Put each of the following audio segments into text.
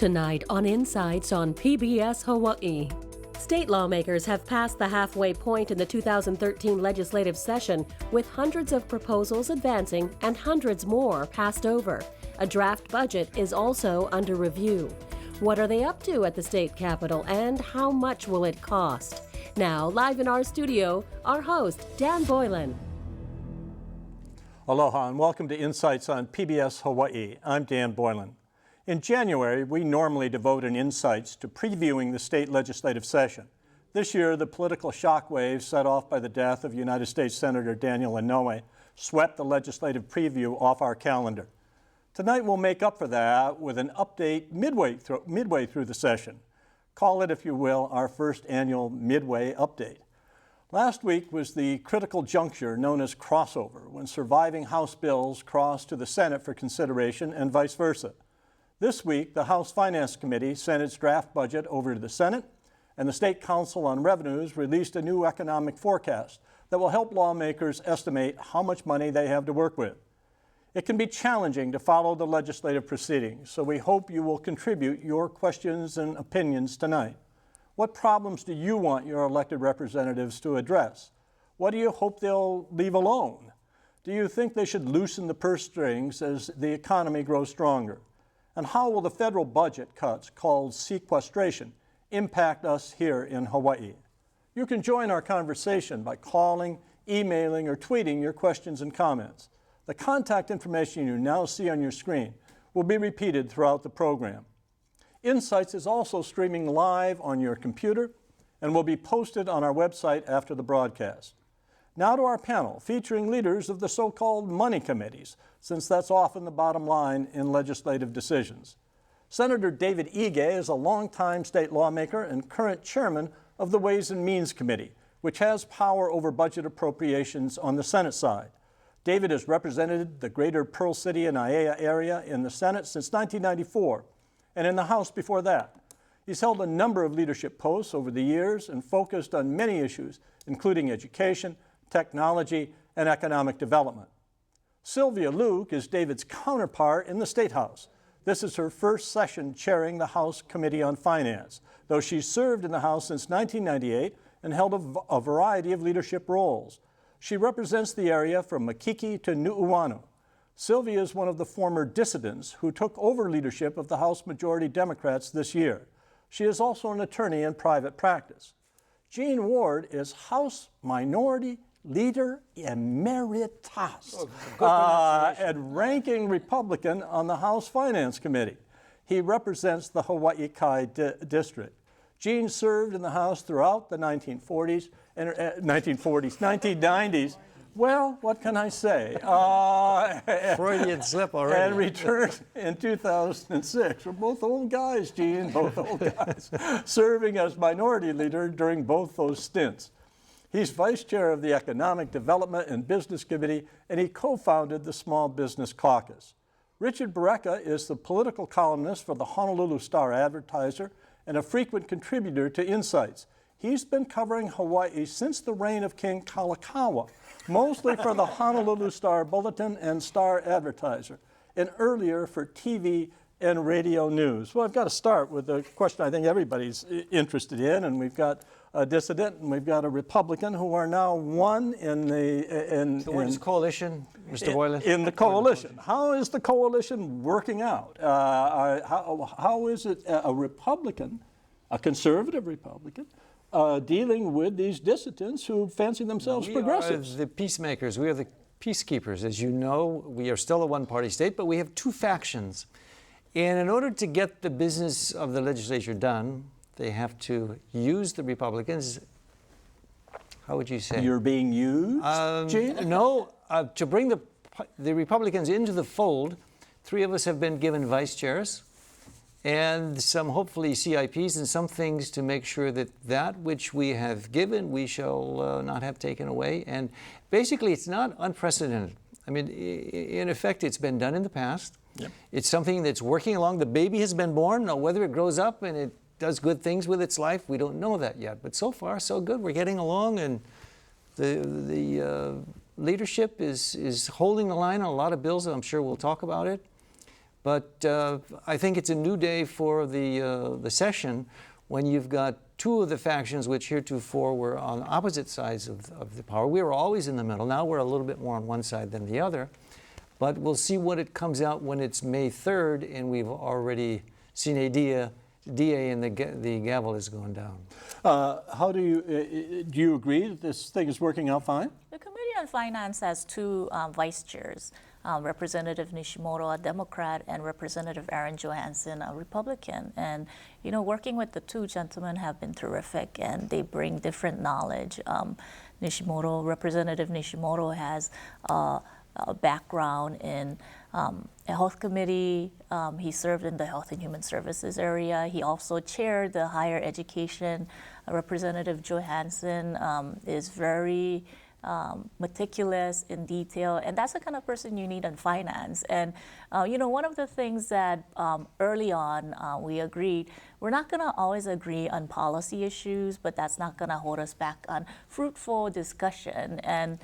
Tonight on Insights on PBS Hawai'i. State lawmakers have passed the halfway point in the 2013 legislative session, with hundreds of proposals advancing and hundreds more passed over. A draft budget is also under review. What are they up to at the state capitol, and how much will it cost? Now, live in our studio, our host, Dan Boylan. Aloha and welcome to Insights on PBS Hawai'i. I'm Dan Boylan. In January, we normally devote an Insights to previewing the state legislative session. This year, the political shockwave set off by the death of United States Senator Daniel Inouye swept the legislative preview off our calendar. Tonight, we'll make up for that with an update midway through the session. Call it, if you will, our first annual Midway Update. Last week was the critical juncture known as crossover, when surviving House bills crossed to the Senate for consideration and vice versa. This week, the House Finance Committee sent its draft budget over to the Senate, and the State Council on Revenues released a new economic forecast that will help lawmakers estimate how much money they have to work with. It can be challenging to follow the legislative proceedings, so we hope you will contribute your questions and opinions tonight. What problems do you want your elected representatives to address? What do you hope they'll leave alone? Do you think they should loosen the purse strings as the economy grows stronger? And how will the federal budget cuts, called sequestration, impact us here in Hawaii? You can join our conversation by calling, emailing, or tweeting your questions and comments. The contact information you now see on your screen will be repeated throughout the program. Insights is also streaming live on your computer and will be posted on our website after the broadcast. Now to our panel, featuring leaders of the so-called money committees, since that's often the bottom line in legislative decisions. Senator David Ige is a longtime state lawmaker and current chairman of the Ways and Means Committee, which has power over budget appropriations on the Senate side. David has represented the greater Pearl City and Aiea area in the Senate since 1994, and in the House before that. He's held a number of leadership posts over the years and focused on many issues, including education, technology, and economic development. Sylvia Luke is David's counterpart in the State House. This is her first session chairing the House Committee on Finance, though she's served in the House since 1998 and held a variety of leadership roles. She represents the area from Makiki to Nu'uanu. Sylvia is one of the former dissidents who took over leadership of the House Majority Democrats this year. She is also an attorney in private practice. Jean Ward is House Minority Leader Emeritus and ranking Republican on the House Finance Committee. He represents the Hawaii Kai district. Jean served in the House throughout the 1990s. Well, what can I say? Freudian slip already. And returned in 2006. We're both old guys, Gene, both old guys, serving as minority leader during both those stints. He's vice chair of the Economic Development and Business Committee, and he co-founded the Small Business Caucus. Richard Borreca is the political columnist for the Honolulu Star-Advertiser and a frequent contributor to Insights. He's been covering Hawaii since the reign of King Kalakaua, mostly for the Honolulu Star Bulletin and Star-Advertiser, and earlier for TV and radio news. Well, I've got to start with a question I think everybody's interested in, and we've got a dissident and we've got a Republican who are now one in the... So what is coalition, Mr. Boylan? In the coalition. How is the coalition working out? How is it a Republican, a conservative Republican, dealing with these dissidents who fancy themselves progressives? We are the peacemakers. We are the peacekeepers. As you know, we are still a one-party state, but we have two factions. And in order to get the business of the legislature done, they have to use the Republicans. How would you say? You're being used, Gene? No, to bring the Republicans into the fold, three of us have been given vice chairs, and some hopefully CIPs and some things to make sure that that which we have given, we shall not have taken away. And basically, it's not unprecedented. I mean, in effect, it's been done in the past. Yep. It's something that's working along. The baby has been born. Now, whether it grows up and it does good things with its life, we don't know that yet. But so far, so good. We're getting along, and the leadership is holding the line on a lot of bills, and I'm sure we'll talk about it. But I think it's a new day for the session when you've got two of the factions which heretofore were on opposite sides of the power. We were always in the middle. Now we're a little bit more on one side than the other. But we'll see what it comes out when it's May 3rd, and we've already seen a DA and the gavel is going down. How do you agree that this thing is working out fine? The Committee on Finance has two vice chairs, Representative Nishimoto, a Democrat, and Representative Aaron Johansson, a Republican. And, you know, working with the two gentlemen have been terrific, and they bring different knowledge. Representative Nishimoto has a background in a health committee. He served in the Health and Human Services area. He also chaired the higher education. Representative Johansson is very meticulous in detail, and that's the kind of person you need in finance. And you know, one of the things that early on we agreed, we're not going to always agree on policy issues, but that's not going to hold us back on fruitful discussion. And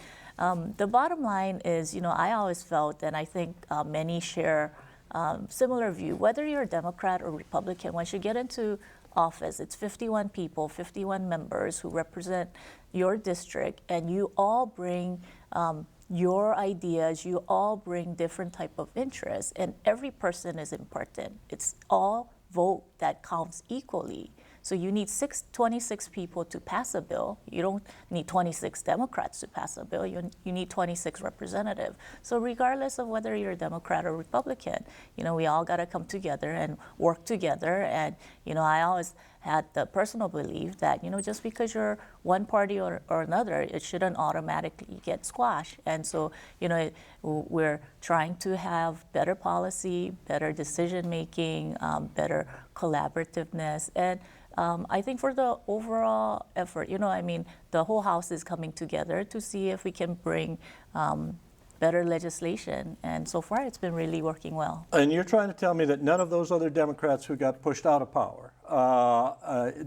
the bottom line is, you know, I always felt, and I think many share similar view, whether you're a Democrat or Republican, once you get into office, it's 51 people, 51 members who represent your district, and you all bring your ideas, you all bring different type of interests, and every person is important. It's all vote that counts equally. So you need 26 people to pass a bill. You don't need 26 Democrats to pass a bill. You need 26 representatives. So regardless of whether you're a Democrat or Republican, you know, we all got to come together and work together. And, you know, I always had the personal belief that, you know, just because you're one party or another, it shouldn't automatically get squashed. And so, you know, we're trying to have better policy, better decision making, better collaborativeness. And I think for the overall effort, you know, I mean, the whole House is coming together to see if we can bring better legislation. And so far, it's been really working well. And you're trying to tell me that none of those other Democrats who got pushed out of power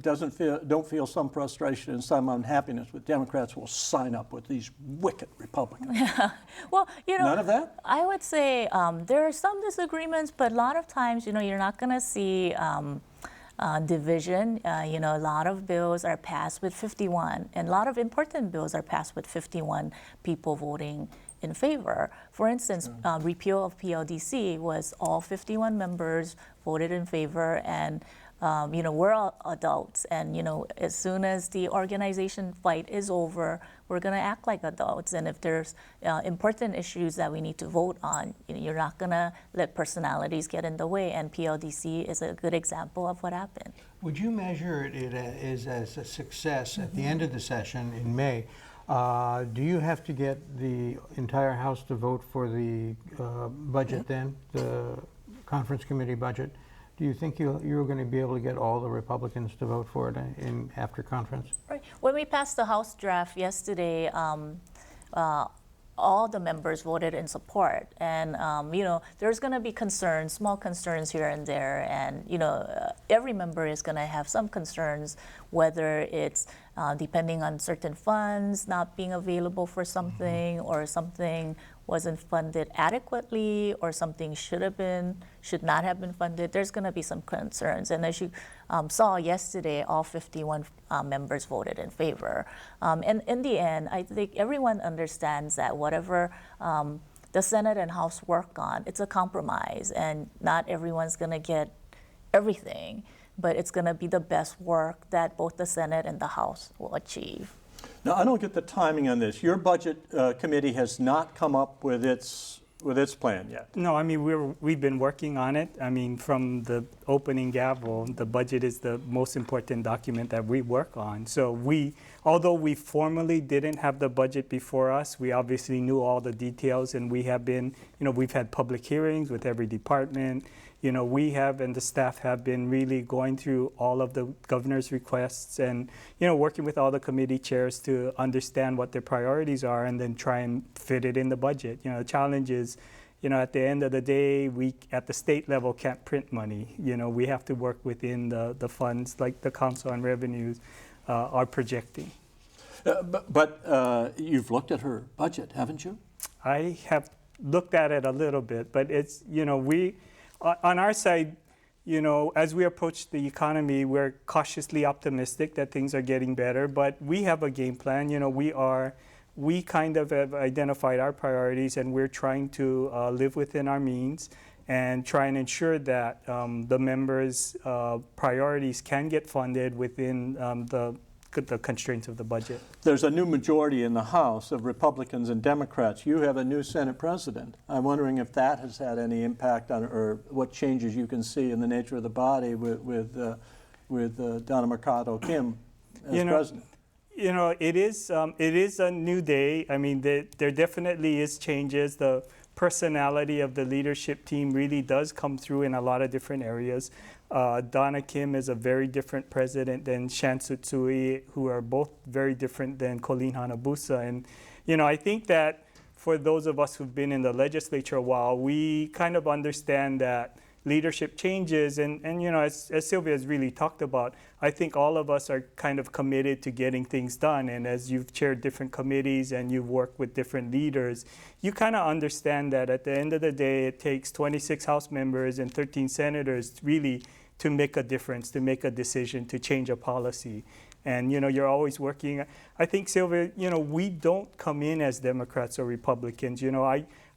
don't feel some frustration and some unhappiness with Democrats who will sign up with these wicked Republicans. Well, you know, none of that? I would say there are some disagreements, but a lot of times, you know, you're not going to see division. You know, a lot of bills are passed with 51, and a lot of important bills are passed with 51 people voting in favor. For instance, repeal of PLDC was all 51 members voted in favor, and you know, we're all adults, and you know, as soon as the organization fight is over, we're going to act like adults. And if there's important issues that we need to vote on, you know, you're not going to let personalities get in the way. And PLDC is a good example of what happened. Would you measure it as a success at the end of the session in May? Do you have to get the entire House to vote for the budget then, the conference committee budget? Do you think you're going to be able to get all the Republicans to vote for it after conference? Right. When we passed the House draft yesterday, all the members voted in support. And, you know, there's going to be concerns, small concerns here and there. And, you know, every member is going to have some concerns, whether it's depending on certain funds not being available for something, or something wasn't funded adequately, or something should not have been funded. There's going to be some concerns. And as you saw yesterday, all 51 members voted in favor. And in the end, I think everyone understands that whatever the Senate and House work on, it's a compromise, and not everyone's going to get everything, but it's going to be the best work that both the Senate and the House will achieve. Now, I don't get the timing on this. Your budget committee has not come up with its plan yet. No, I mean, we've been working on it. I mean, from the opening gavel, the budget is the most important document that we work on. So although we formally didn't have the budget before us, we obviously knew all the details, and we have been, you know, we've had public hearings with every department. You know, we have, and the staff have been really going through all of the governor's requests and, you know, working with all the committee chairs to understand what their priorities are and then try and fit it in the budget. You know, the challenge is, you know, at the end of the day, we at the state level can't print money. You know, we have to work within the funds like the Council on Revenues are projecting. But you've looked at her budget, haven't you? I have looked at it a little bit, but it's, you know, On our side, as we approach the economy, we're cautiously optimistic that things are getting better, but we have a game plan. We kind of have identified our priorities, and we're trying to live within our means and try and ensure that the members' priorities can get funded within the constraints of the budget. There's a new majority in the House of Republicans and Democrats. You have a new Senate president. I'm wondering if that has had any impact on, or what changes you can see in the nature of the body with Donna Mercado Kim as president. It is a new day. I mean, there definitely is changes. The personality of the leadership team really does come through in a lot of different areas. Donna Kim is a very different president than Shan Tsutsui, who are both very different than Colleen Hanabusa. And, I think that for those of us who've been in the legislature a while, we kind of understand that leadership changes. And as Sylvia has really talked about, I think all of us are kind of committed to getting things done. And as you've chaired different committees and you've worked with different leaders, you kind of understand that at the end of the day, it takes 26 House members and 13 senators really to make a difference, to make a decision, to change a policy. And, you're always working. I think, Sylvia, we don't come in as Democrats or Republicans.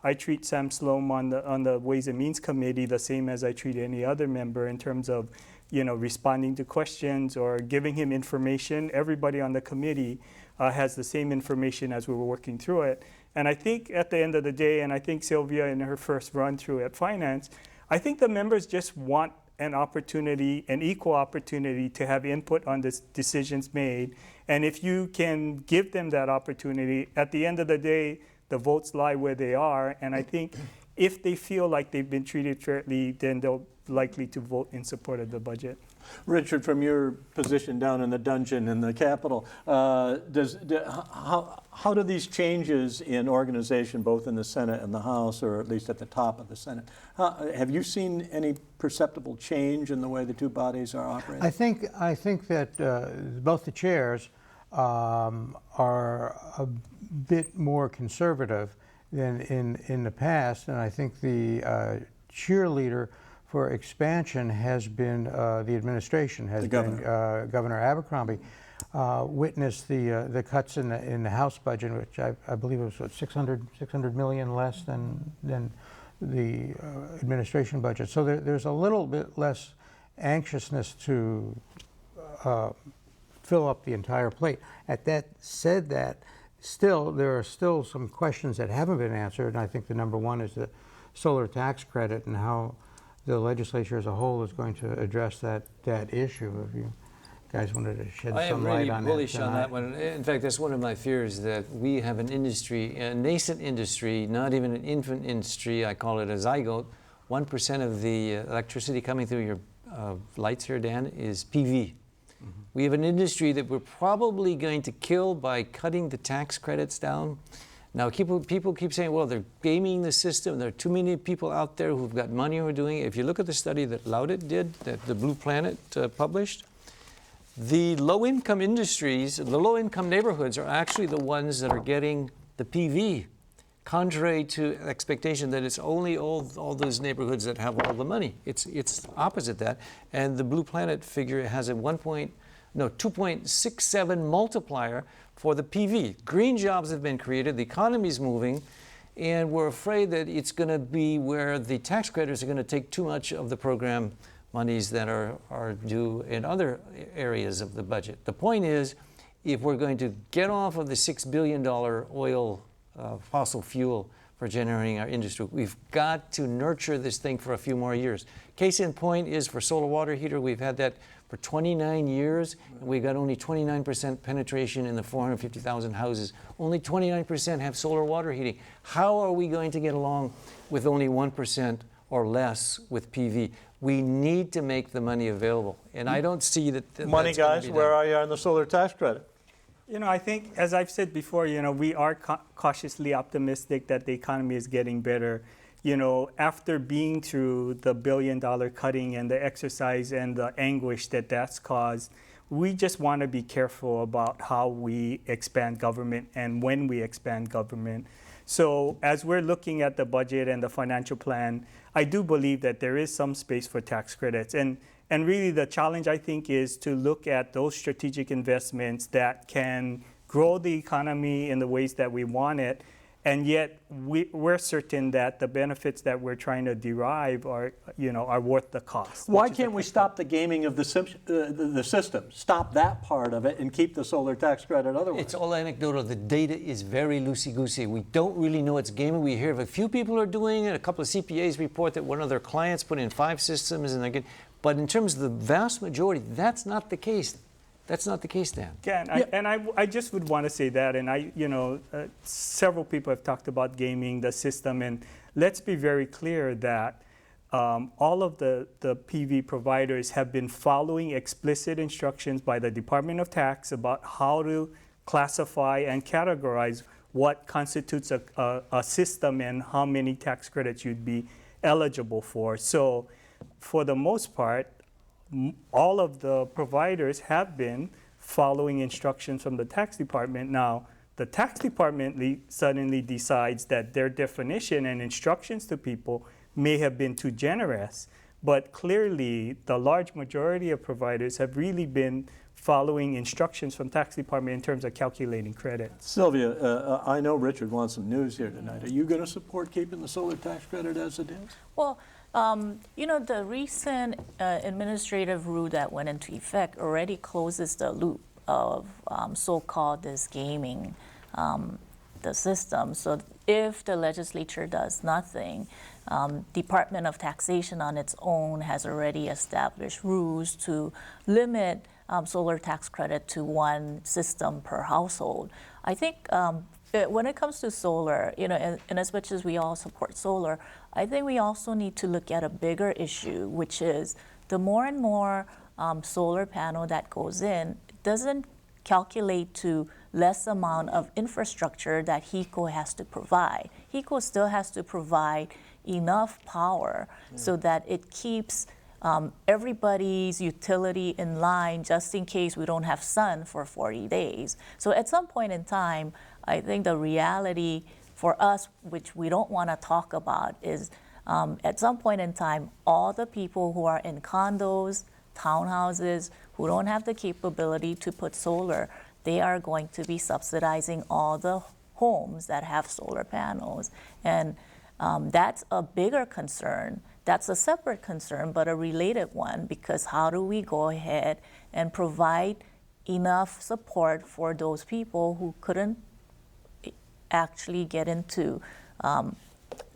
I treat Sam Sloan on the Ways and Means Committee the same as I treat any other member in terms of, responding to questions or giving him information. Everybody on the committee has the same information as we were working through it. And I think at the end of the day, and I think Sylvia in her first run through at Finance, I think the members just want an opportunity, an equal opportunity to have input on the decisions made. And if you can give them that opportunity, at the end of the day, the votes lie where they are. And I think if they feel like they've been treated fairly, then they'll likely to vote in support of the budget. Richard, from your position down in the dungeon in the Capitol, how do these changes in organization, both in the Senate and the House, or at least at the top of the Senate, have you seen any perceptible change in the way the two bodies are operating? I think that both the chairs are a bit more conservative than in the past, and I think the cheerleader for expansion has been the administration, has been Governor Abercrombie. Witnessed the cuts in the House budget, which I believe it was what, 600 million less than the administration budget. So there's a little bit less anxiousness to fill up the entire plate. That still there are still some questions that haven't been answered, and I think the number one is the solar tax credit and how the legislature as a whole is going to address that issue. If you guys wanted to shed some light on that. I am really bullish on that one. In fact, that's one of my fears, that we have an industry, a nascent industry, not even an infant industry. I call it a zygote. 1% of the electricity coming through your lights here, Dan, is PV. Mm-hmm. We have an industry that we're probably going to kill by cutting the tax credits down. Now, people keep saying, well, they're gaming the system. There are too many people out there who've got money who are doing it. If you look at the study that Laudet did, that the Blue Planet published, the low-income industries, the low-income neighborhoods are actually the ones that are getting the PV, contrary to expectation that it's only all those neighborhoods that have all the money. It's opposite that. And the Blue Planet figure has a 2.67 multiplier for the PV. Green jobs have been created, the economy's moving, and we're afraid that it's going to be where the tax creditors are going to take too much of the program monies that are due in other areas of the budget. The point is, if we're going to get off of the $6 billion oil fossil fuel for generating our industry, we've got to nurture this thing for a few more years. Case in point is for solar water heater, we've had that for 29 years, and we got only 29% penetration in the 450,000 houses. Only 29% have solar water heating. How are we going to get along with only 1% or less with PV? We need to make the money available, and I don't see that. Money, guys, where are you on the solar tax credit? I think, as I've said before, we are cautiously optimistic that the economy is getting better. After being through the $1 billion cutting and the exercise and the anguish that's caused, we just want to be careful about how we expand government and when we expand government. So as we're looking at the budget and the financial plan, I do believe that there is some space for tax credits. And really the challenge, I think, is to look at those strategic investments that can grow the economy in the ways that we want it, and yet we're certain that the benefits that we're trying to derive are worth the cost. Why can't we stop the gaming of the system? Stop that part of it and keep the solar tax credit otherwise? It's all anecdotal. The data is very loosey-goosey. We don't really know it's gaming. We hear of a few people are doing it. A couple of CPAs report that one of their clients put in 5 systems and they're getting. But in terms of the vast majority, that's not the case. That's not the case, Dan. I just would want to say that, and several people have talked about gaming the system, and let's be very clear that all of the PV providers have been following explicit instructions by the Department of Tax about how to classify and categorize what constitutes a system and how many tax credits you'd be eligible for. So for the most part, all of the providers have been following instructions from the tax department. Now, the tax department suddenly decides that their definition and instructions to people may have been too generous, but clearly the large majority of providers have really been following instructions from tax department in terms of calculating credits. Sylvia, I know Richard wants some news here tonight. Are you going to support keeping the solar tax credit as it is? Well, the recent administrative rule that went into effect already closes the loop of so-called this gaming the system. So if the legislature does nothing, Department of Taxation on its own has already established rules to limit solar tax credit to 1 system per household. I think when it comes to solar, and as much as we all support solar, I think we also need to look at a bigger issue, which is the more and more solar panel that goes in doesn't calculate to less amount of infrastructure that HECO has to provide. HECO still has to provide enough power so that it keeps everybody's utility in line just in case we don't have sun for 40 days. So at some point in time, I think the reality for us, which we don't want to talk about, is at some point in time, all the people who are in condos, townhouses, who don't have the capability to put solar, they are going to be subsidizing all the homes that have solar panels. And that's a bigger concern. That's a separate concern, but a related one, because how do we go ahead and provide enough support for those people who couldn't actually get into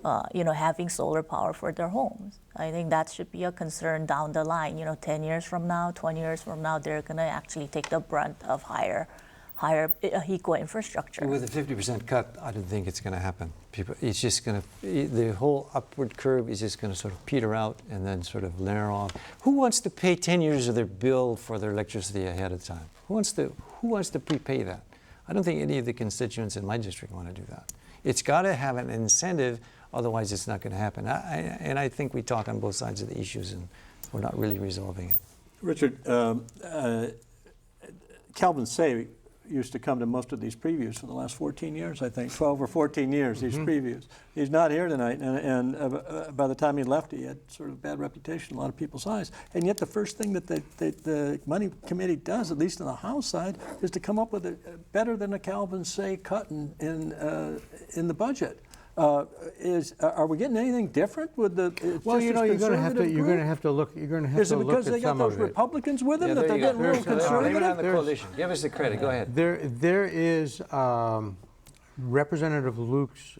having solar power for their homes? I think that should be a concern down the line. 10 years from now, 20 years from now, they're going to actually take the brunt of higher HECO infrastructure. With a 50% cut, I don't think it's going to happen. It's just going to, the whole upward curve is just going to sort of peter out and then sort of layer off. Who wants to pay 10 years of their bill for their electricity ahead of time? Who wants to prepay that? I don't think any of the constituents in my district want to do that. It's got to have an incentive, otherwise it's not going to happen. And I think we talk on both sides of the issues and we're not really resolving it. Richard, Calvin Say used to come to most of these previews for the last 14 years, I think, 12 or 14 years, these previews. He's not here tonight, and by the time he left, he had sort of a bad reputation in a lot of people's eyes. And yet the first thing that the Money Committee does, at least on the House side, is to come up with a better than a Calvin Say cut in the budget. Are we getting anything different with the? Well, you're going to have to look. You're going to have Is to it look because at they got some those of it. Republicans with them Yeah, that there they're you go. getting real conservative? Blame it on the coalition. Give us the credit. Go ahead. There is Representative Luke's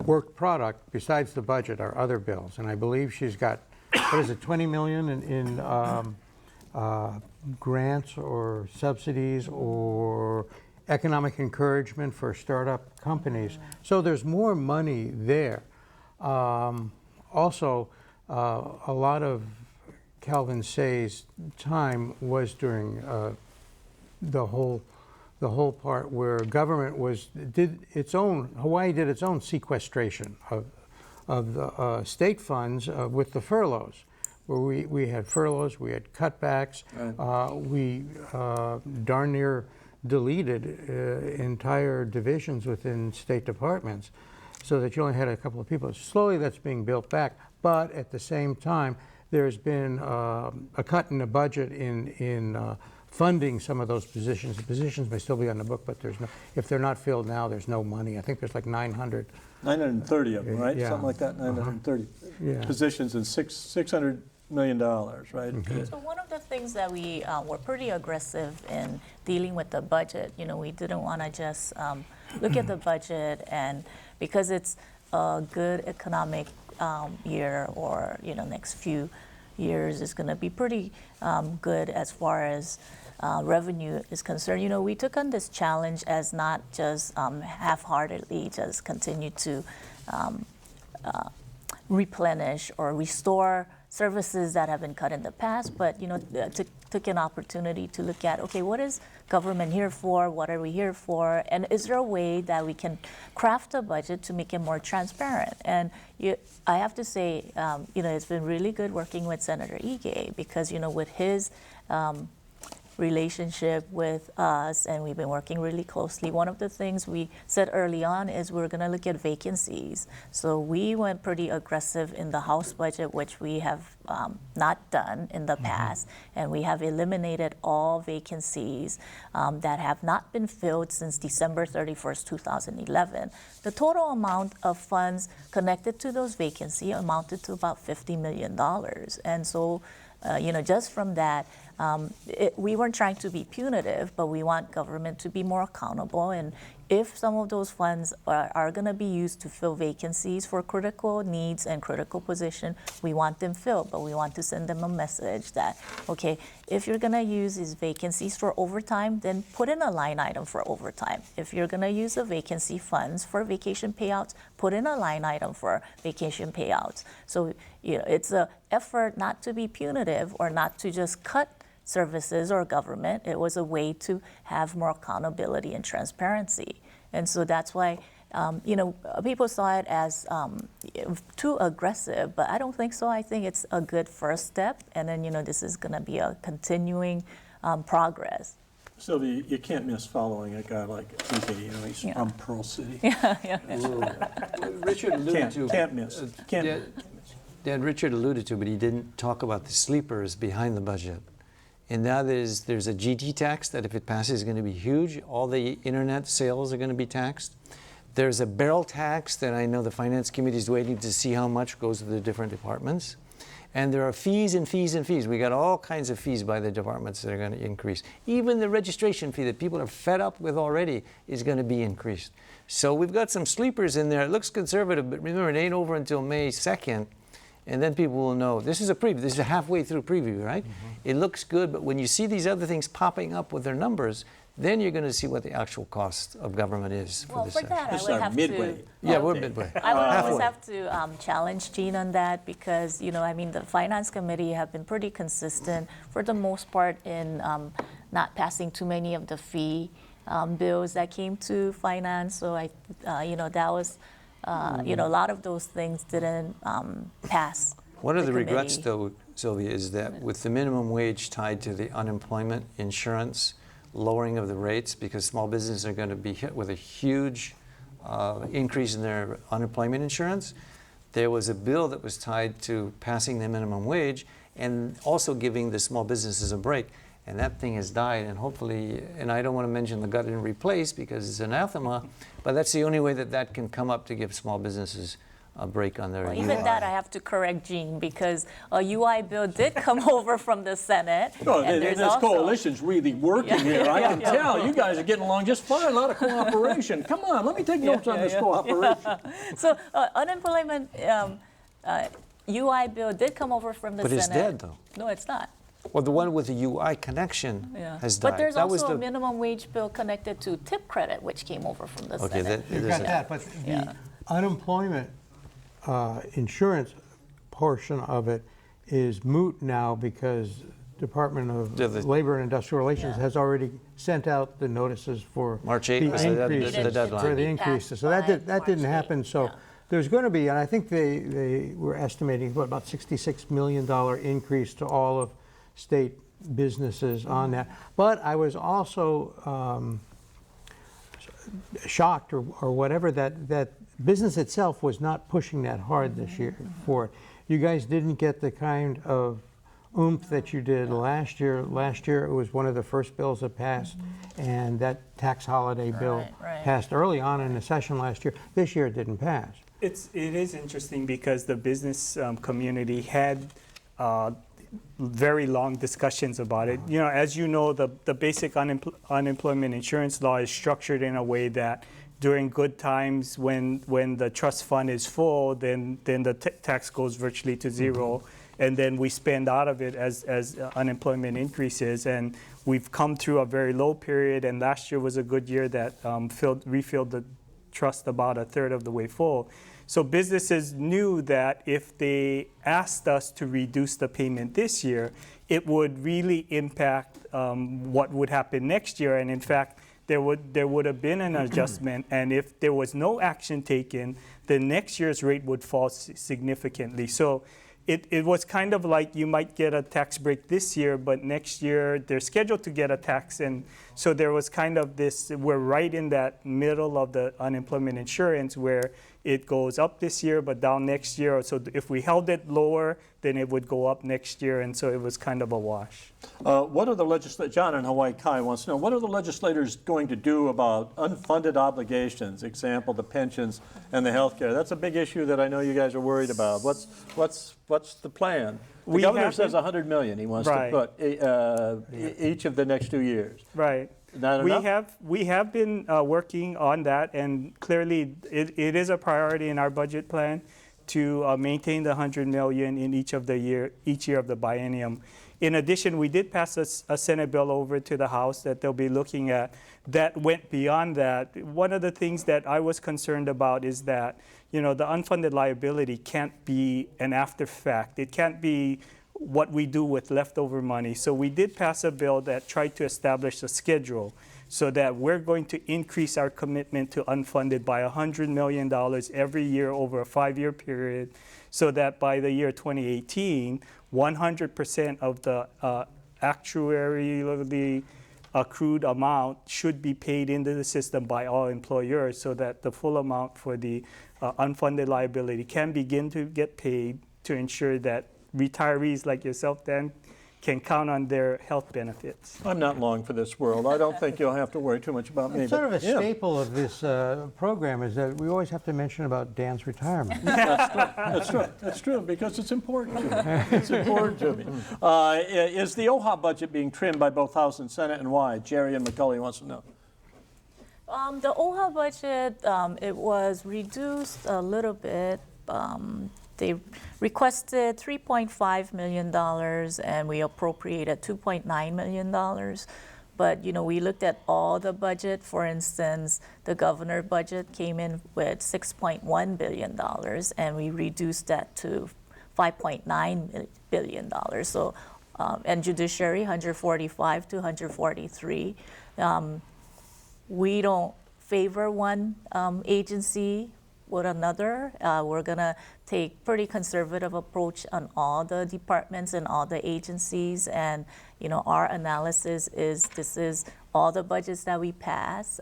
work product besides the budget are other bills, and I believe she's got $20 million in grants or subsidies or economic encouragement for startup companies. So there's more money there. Also, a lot of Calvin Say's time was during the whole part where government Hawaii did its own sequestration of the state funds with the furloughs, where we had furloughs, we had cutbacks, we darn near deleted entire divisions within state departments, so that you only had a couple of people. Slowly that's being built back, but at the same time, there's been a cut in the budget in funding some of those positions. The positions may still be on the book, but there's no, if they're not filled now, there's no money. I think there's like 930 of them, right? Yeah. Something like that, 930 Yeah. positions and $600 million, right? So one of the things that we were pretty aggressive in dealing with the budget, we didn't want to just look at the budget and because it's a good economic year or next few years is going to be pretty good as far as revenue is concerned. We took on this challenge as not just half-heartedly just continue to replenish or restore services that have been cut in the past, but took an opportunity to look at, okay, what is government here for? What are we here for? And is there a way that we can craft a budget to make it more transparent? And I have to say, it's been really good working with Senator Ige because, with his relationship with us, and we've been working really closely. One of the things we said early on is we're going to look at vacancies. So we went pretty aggressive in the House budget, which we have not done in the past, and we have eliminated all vacancies that have not been filled since December 31st, 2011. The total amount of funds connected to those vacancies amounted to about $50 million. And so, just from that, we weren't trying to be punitive, but we want government to be more accountable. And if some of those funds are going to be used to fill vacancies for critical needs and critical position, we want them filled. But we want to send them a message that, okay, if you're going to use these vacancies for overtime, then put in a line item for overtime. If you're going to use the vacancy funds for vacation payouts, put in a line item for vacation payouts. So it's an effort not to be punitive or not to just cut services or government. It was a way to have more accountability and transparency. And so that's why, people saw it as too aggressive, but I don't think so. I think it's a good first step. And then, this is going to be a continuing progress. Sylvia, you can't miss following a guy like Ige, he's from Pearl City. Richard alluded to. Can't miss. Dan, Richard alluded to, but he didn't talk about the sleepers behind the budget. And that is, there's a GT tax that if it passes is going to be huge. All the internet sales are going to be taxed. There's a barrel tax that I know the Finance Committee is waiting to see how much goes to the different departments. And there are fees and fees and fees. We got all kinds of fees by the departments that are going to increase. Even the registration fee that people are fed up with already is going to be increased. So we've got some sleepers in there. It looks conservative, but remember, it ain't over until May 2nd. And then people will know, this is a preview, this is a halfway through preview, right? It looks good, but when you see these other things popping up with their numbers, then you're going to see what the actual cost of government is for this for session. that, This is I would our have midway. to. Yeah, we're midway. I would always Halfway. have to challenge Gene on that because, the Finance Committee have been pretty consistent for the most part in not passing too many of the fee bills that came to finance. So that was, a lot of those things didn't pass. One of the regrets, committee. though, Sylvia, is that with the minimum wage tied to the unemployment insurance, lowering of the rates, because small businesses are going to be hit with a huge increase in their unemployment insurance, there was a bill that was tied to passing the minimum wage and also giving the small businesses a break. And that thing has died, and hopefully, and I don't want to mention the gut and replace because it's anathema, but that's the only way that that can come up to give small businesses a break on their Even UI. that I have to correct Gene because a UI bill did come over from the Senate. Oh, and there's this also- coalition's really working here. I can tell you guys are getting along just fine. A lot of cooperation. Come on, let me take notes on this cooperation. So unemployment UI bill did come over from the But Senate. it's dead, though. No, it's not. Well, the one with the UI connection has died. But there's That was also a the- minimum wage bill connected to tip credit, which came over from the Okay, Senate. You've got that, but the unemployment insurance portion of it is moot now because Department of Yeah, the- Labor and Industrial Relations has already sent out the notices for March the 8th was the increase. deadline. For the increases. So that didn't happen. So there's going to be, and I think they were estimating about $66 million increase to all of state businesses on that. But I was also shocked or whatever that business itself was not pushing that hard this year for it. You guys didn't get the kind of oomph that you did last year. Last year it was one of the first bills that passed, and that tax holiday bill passed early on in the session last year. This year it didn't pass. It is interesting because the business community had very long discussions about it. You know, as you know, the basic unemployment insurance law is structured in a way that during good times, when the trust fund is full, then the tax goes virtually to zero, and then we spend out of it as unemployment increases. And we've come through a very low period, and last year was a good year that refilled the trust about a third of the way full. So businesses knew that if they asked us to reduce the payment this year, it would really impact what would happen next year. And in fact, there would have been an adjustment, and if there was no action taken, then next year's rate would fall significantly. So it was kind of like you might get a tax break this year, but next year they're scheduled to get a tax. And so there was kind of this, we're right in that middle of the unemployment insurance where it goes up this year but down next year. So if we held it lower, then it would go up next year, and so it was kind of a wash. What are the legislators, John in Hawaii Kai wants to know, what are the legislators going to do about unfunded obligations, example, the pensions and the health care? That's a big issue that I know you guys are worried about. What's the plan? The governor says $100 million he wants to put each of the next 2 years. Right. Not enough? We have been working on that, and clearly it is a priority in our budget plan to maintain the $100 million in each year of the biennium. In addition, we did pass a Senate bill over to the House that they'll be looking at that went beyond that. One of the things that I was concerned about is that, you know, the unfunded liability can't be an after fact. It can't be what we do with leftover money. So we did pass a bill that tried to establish a schedule so that we're going to increase our commitment to unfunded by $100 million every year over a 5-year period, so that by the year 2018, 100% of the actuarially accrued amount should be paid into the system by all employers, so that the full amount for the unfunded liability can begin to get paid to ensure that retirees like yourself, Dan, can count on their health benefits. I'm not long for this world. I don't think you'll have to worry too much about me. It's sort of a staple of this program is that we always have to mention about Dan's retirement. That's true, because it's important to me. It's important to me. Is the OHA budget being trimmed by both House and Senate, and why? Jerry and McCully wants to know. The OHA budget, it was reduced a little bit. They requested $3.5 million, and we appropriated $2.9 million. But, you know, we looked at all the budget. For instance, the governor budget came in with $6.1 billion, and we reduced that to $5.9 billion. So, and judiciary, 145 to 143. We don't favor one agency with another. We're gonna take pretty conservative approach on all the departments and all the agencies, and you know, our analysis is this is all the budgets that we pass.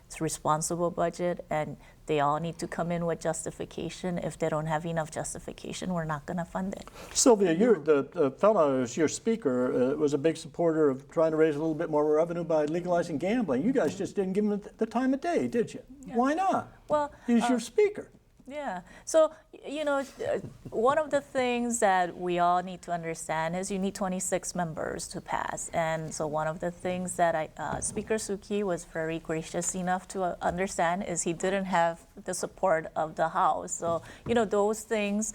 It's a responsible budget, and they all need to come in with justification. If they don't have enough justification, we're not gonna fund it. Sylvia, the fellow who's your speaker was a big supporter of trying to raise a little bit more revenue by legalizing gambling. You guys just didn't give him the time of day, did you? Yeah. Why not? Well, he's your speaker. Yeah. So, you know, one of the things that we all need to understand is you need 26 members to pass. And so one of the things that Speaker Suki was very gracious enough to understand is he didn't have the support of the House. So, you know, those things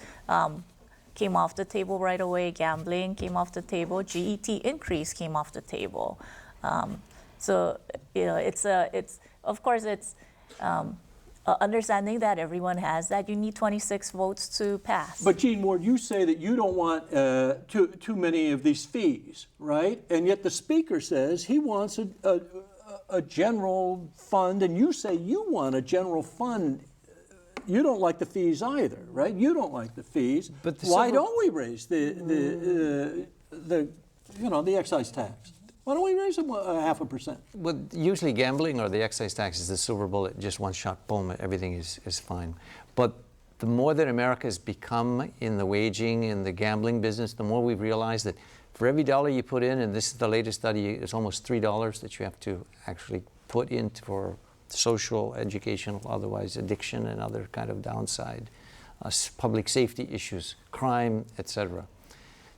came off the table right away. Gambling came off the table. GET increase came off the table. So, you know, it's of course it's understanding that everyone has that. You need 26 votes to pass. But Gene Ward, you say that you don't want too many of these fees, right? And yet the speaker says he wants a general fund, and you say you want a general fund. You don't like the fees either, right? You don't like the fees. But why don't we raise the the excise tax. Why don't we raise it 0.5%? Well, usually gambling or the excise tax is the silver bullet, just one shot, boom, everything is fine. But the more that America has become in the waging, in the gambling business, the more we've realized that for every dollar you put in, and this is the latest study, it's almost $3 that you have to actually put in for social, educational, otherwise addiction and other kind of downside, public safety issues, crime, etc.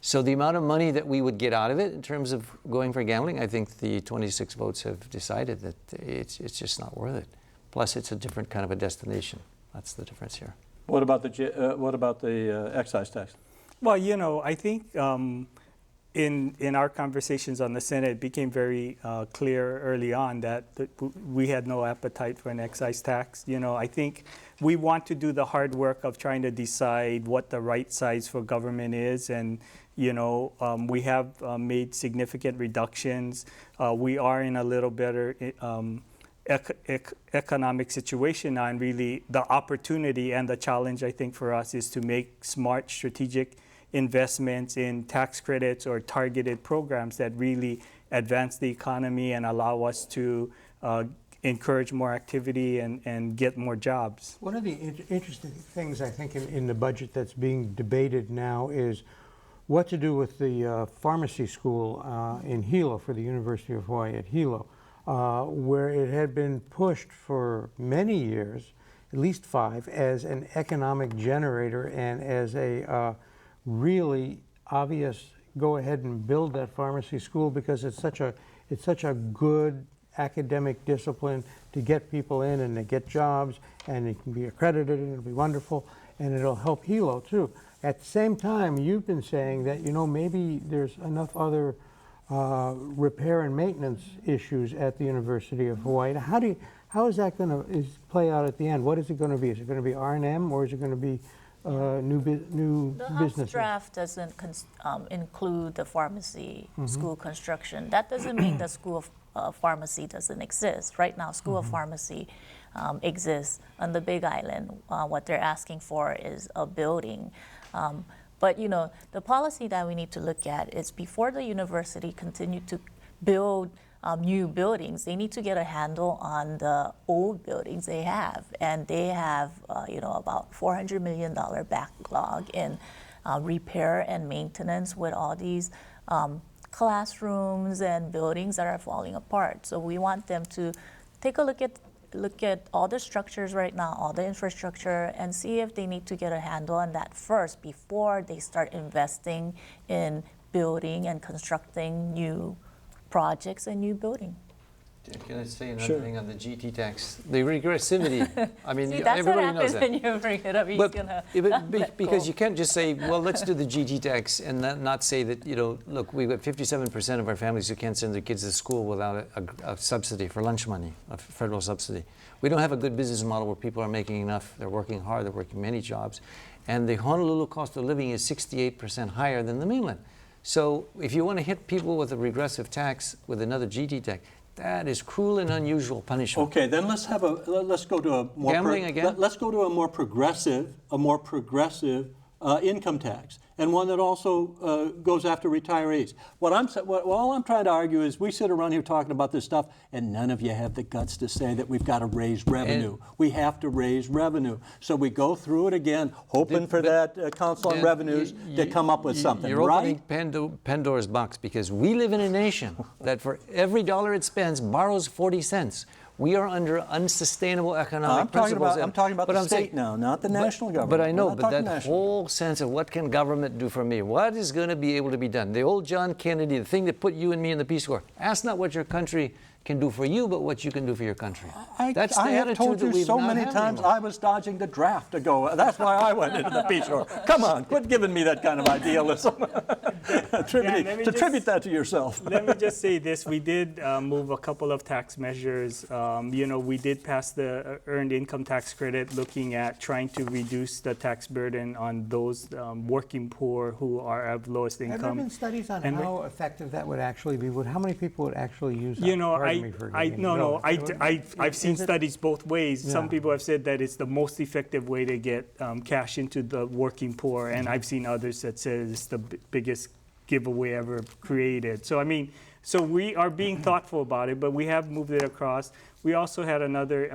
So the amount of money that we would get out of it in terms of going for gambling, I think the 26 votes have decided that it's just not worth it. Plus, it's a different kind of a destination. That's the difference here. What about the excise tax? Well, I think in our conversations on the Senate, it became very clear early on that we had no appetite for an excise tax. I think we want to do the hard work of trying to decide what the right size for government is, and we have made significant reductions. We are in a little better economic situation now, and really the opportunity and the challenge, I think, for us is to make smart, strategic investments in tax credits or targeted programs that really advance the economy and allow us to encourage more activity and get more jobs. One of the interesting things I think in the budget that's being debated now is what to do with the pharmacy school in Hilo for the University of Hawaii at Hilo, where it had been pushed for many years, at least 5, as an economic generator and as a really obvious go ahead and build that pharmacy school because it's such a good academic discipline to get people in and to get jobs, and it can be accredited and it'll be wonderful, and it'll help Hilo too. At the same time, you've been saying that maybe there's enough other repair and maintenance issues at the University of Hawaii. How is that going to play out at the end? What is it going to be? Is it going to be R&M, or is it going to be new businesses? The House draft doesn't include the pharmacy school construction. That doesn't mean the School of Pharmacy doesn't exist. Right now, School of Pharmacy exists on the Big Island. What they're asking for is a building. But the policy that we need to look at is before the university continue to build new buildings, they need to get a handle on the old buildings they have. And they have, about $400 million backlog in repair and maintenance with all these classrooms and buildings that are falling apart. So we want them to take a look at all the structures right now, all the infrastructure, and see if they need to get a handle on that first before they start investing in building and constructing new projects and new building. Can I say another thing on the GT tax? The regressivity. I mean, See, that's everybody what knows happens that. when you bring it up. He's gonna Because you can't just say, well, let's do the GT tax and not say that, look, we've got 57% of our families who can't send their kids to school without a subsidy for lunch money, a federal subsidy. We don't have a good business model where people are making enough, they're working hard, they're working many jobs. And the Honolulu cost of living is 68% higher than the mainland. So if you want to hit people with a regressive tax with another GT tax, that is cruel and unusual punishment. Okay, then let's go to a more gambling again. Let's go to a more progressive income tax, and one that also goes after retirees. All I'm trying to argue is we sit around here talking about this stuff, and none of you have the guts to say that we've got to raise revenue. We have to raise revenue. So we go through it again, hoping for that Council on Revenues to come up with something, You're right? opening Pandora's box, because we live in a nation that for every dollar it spends borrows 40 cents. We are under unsustainable economic principles. I'm talking about the state now, not the national government. But I know, but that national. whole sense of what can government do for me? What is going to be able to be done? The old John Kennedy, the thing that put you and me in the Peace Corps. Ask not what your country can do for you, but what you can do for your country. That's the attitude told you so many times I was dodging the draft to go. That's why I went into the Peace Corps. Come on, quit giving me that kind of idealism. Attribute that to yourself. Let me just say this. We did move a couple of tax measures. We did pass the earned income tax credit, looking at trying to reduce the tax burden on those working poor who are of lowest income. Have there been studies on how effective that would actually be? How many people would actually use that? I've seen studies both ways. Yeah. Some people have said that it's the most effective way to get cash into the working poor, and I've seen others that say it's the biggest giveaway ever created. So I mean, so we are being thoughtful about it, but we have moved it across. We also had another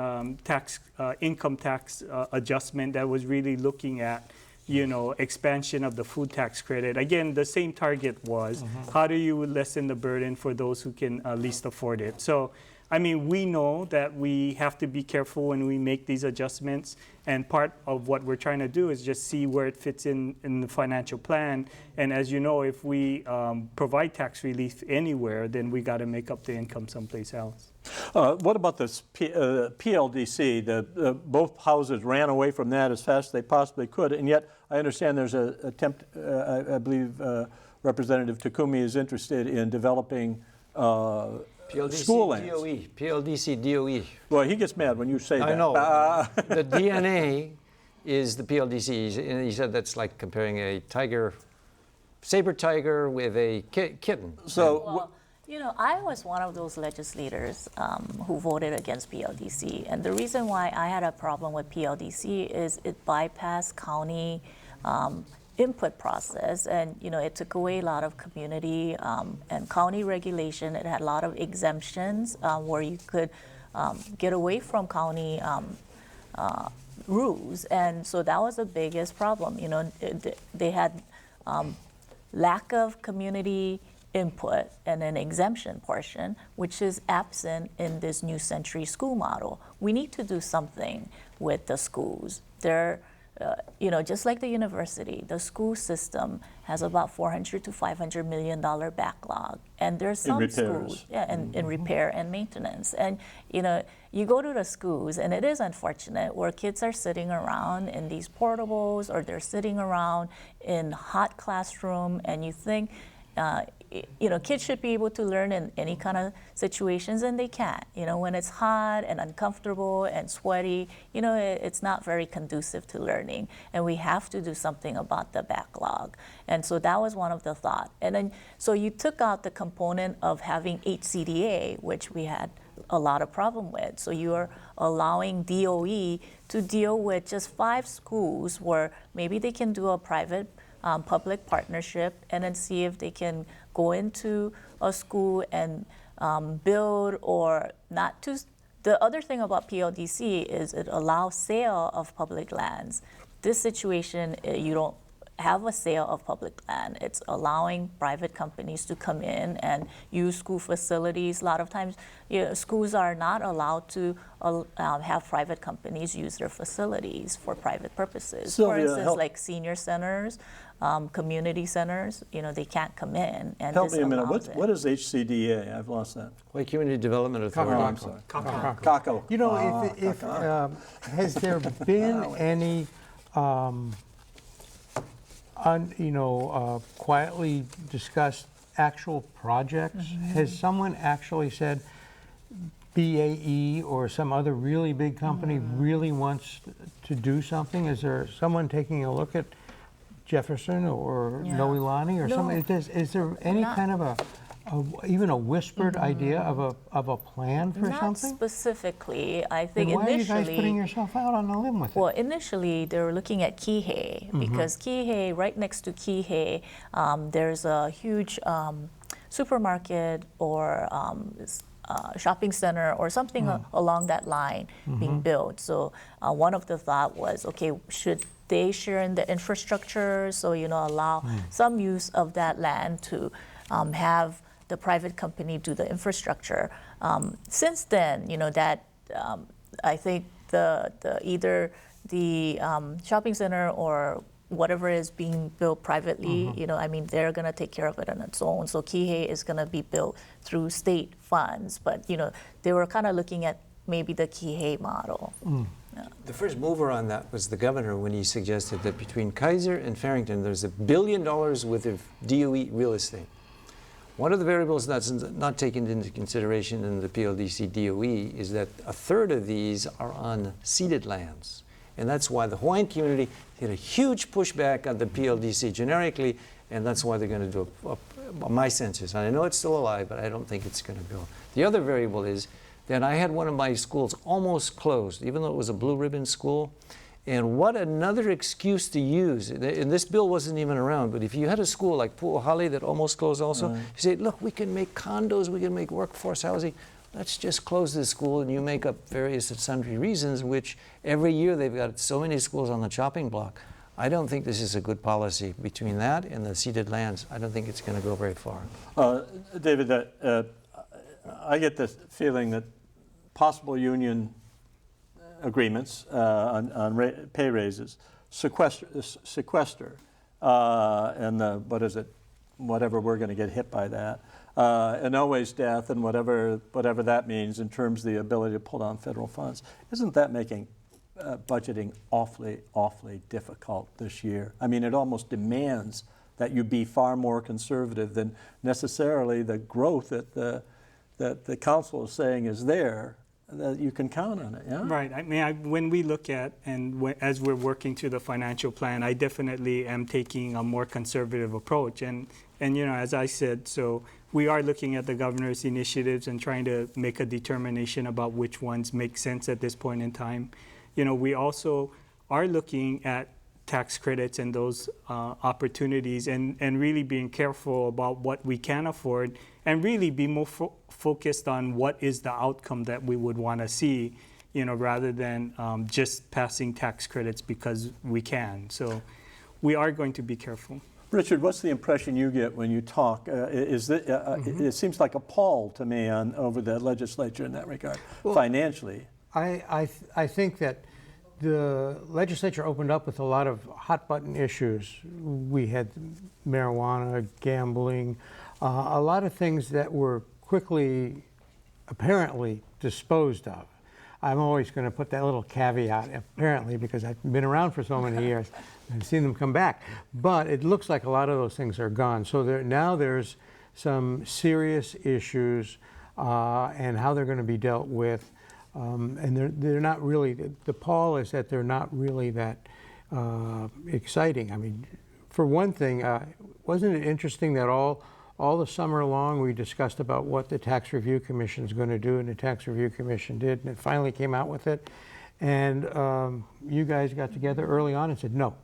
income tax adjustment that was really looking at, you know, expansion of the food tax credit. Again, the same target was, how do you lessen the burden for those who can least afford it? So, I mean, we know that we have to be careful when we make these adjustments, and part of what we're trying to do is just see where it fits in the financial plan. And as you know, if we provide tax relief anywhere, then we got to make up the income someplace else. What about this PLDC? Both houses ran away from that as fast as they possibly could, and yet I understand there's an attempt, I believe Representative Takumi is interested in developing school lands. PLDC DOE. Well, he gets mad when you say that. I know. The DNA is the PLDC. And he said that's like comparing a saber tiger with a kitten. So, Well, you know, I was one of those legislators who voted against PLDC. And the reason why I had a problem with PLDC is it bypassed county input process, and you know, it took away a lot of community and county regulation. It had a lot of exemptions where you could get away from county rules, and so that was the biggest problem. You know, they had lack of community input and an exemption portion, which is absent in this New Century school model. We need to do something with the schools. They're you know, just like the university, the school system has about $400 to $500 million backlog, and there's some schools, in repair and maintenance. And you know, you go to the schools, and it is unfortunate where kids are sitting around in these portables, or they're sitting around in hot classroom, and you think, you know, kids should be able to learn in any kind of situations, and they can't. You know, when it's hot and uncomfortable and sweaty, you know, it's not very conducive to learning, and we have to do something about the backlog. And so that was one of the thoughts. And then, so you took out the component of having HCDA, which we had a lot of problem with. So you are allowing DOE to deal with just 5 schools where maybe they can do a private public partnership, and then see if they can go into a school and build or not to. The other thing about PLDC is it allows sale of public lands. This situation, you don't have a sale of public land. It's allowing private companies to come in and use school facilities. A lot of times, you know, schools are not allowed to have private companies use their facilities for private purposes. Sylvia, for instance, like senior centers, community centers, you know, they can't come in. And help me a minute. What is HCDA? I've lost that. Like Community Development Authority. Oh, I'm sorry. CACO. You know, if has there been any quietly discussed actual projects? Has someone actually said BAE or some other really big company really wants to do something? Is there someone taking a look at Jefferson or Noelani or something? Is there any kind of even a whispered idea of a plan for something? Not specifically. I think then why initially. are you guys putting yourself out on a limb with it? Well, initially they were looking at Kihei, because Kihei, right next to Kihei, there's a huge supermarket or shopping center or something along that line being built. So one of the thought was, okay, should they share in the infrastructure? So, you know, allow some use of that land to have the private company do the infrastructure. Since then, you know, that I think either the shopping center or whatever is being built privately, you know, I mean, they're going to take care of it on its own. So Kihei is going to be built through state funds, but you know, they were kind of looking at maybe the Kihei model. Yeah. The first mover on that was the governor when he suggested that between Kaiser and Farrington, there's $1 billion worth of DOE real estate. One of the variables that's not taken into consideration in the PLDC DOE is that 1/3 of these are on ceded lands. And that's why the Hawaiian community had a huge pushback on the PLDC generically, and that's why they're going to do my sense is, and I know it's still alive, but I don't think it's going to go. The other variable is that I had one of my schools almost closed, even though it was a blue ribbon school, And what another excuse to use. And this bill wasn't even around, but if you had a school like Pu'ahali that almost closed also, you say, look, we can make condos, we can make workforce housing. Let's just close this school, and you make up various and sundry reasons, which every year they've got so many schools on the chopping block. I don't think this is a good policy. Between that and the ceded lands, I don't think it's going to go very far. David, I get the feeling that possible union agreements on pay raises, sequester, and what is it, whatever we're going to get hit by that, and always death, and whatever that means in terms of the ability to pull down federal funds. Isn't that making budgeting awfully difficult this year? I mean, it almost demands that you be far more conservative than necessarily the growth that the council is saying is there, that you can count on it, yeah? Right. I mean, when we look at, and as we're working through the financial plan, I definitely am taking a more conservative approach. And you know, as I said, so we are looking at the governor's initiatives and trying to make a determination about which ones make sense at this point in time. You know, we also are looking at tax credits and those opportunities, and really being careful about what we can afford, and really be more focused on what is the outcome that we would want to see, you know, rather than just passing tax credits because we can. So we are going to be careful. Richard, what's the impression you get when you talk? It seems like a pall to me over the legislature in that regard, well, financially. I think that the legislature opened up with a lot of hot button issues. We had marijuana, gambling, a lot of things that were quickly, apparently, disposed of. I'm always going to put that little caveat, apparently, because I've been around for so many years and seen them come back. But it looks like a lot of those things are gone. So now there's some serious issues and how they're going to be dealt with. And they're not really, the pall is that they're not really that exciting. I mean, for one thing, wasn't it interesting that all the summer long we discussed about what the Tax Review Commission is going to do, and the Tax Review Commission did, and it finally came out with it. And you guys got together early on and said no.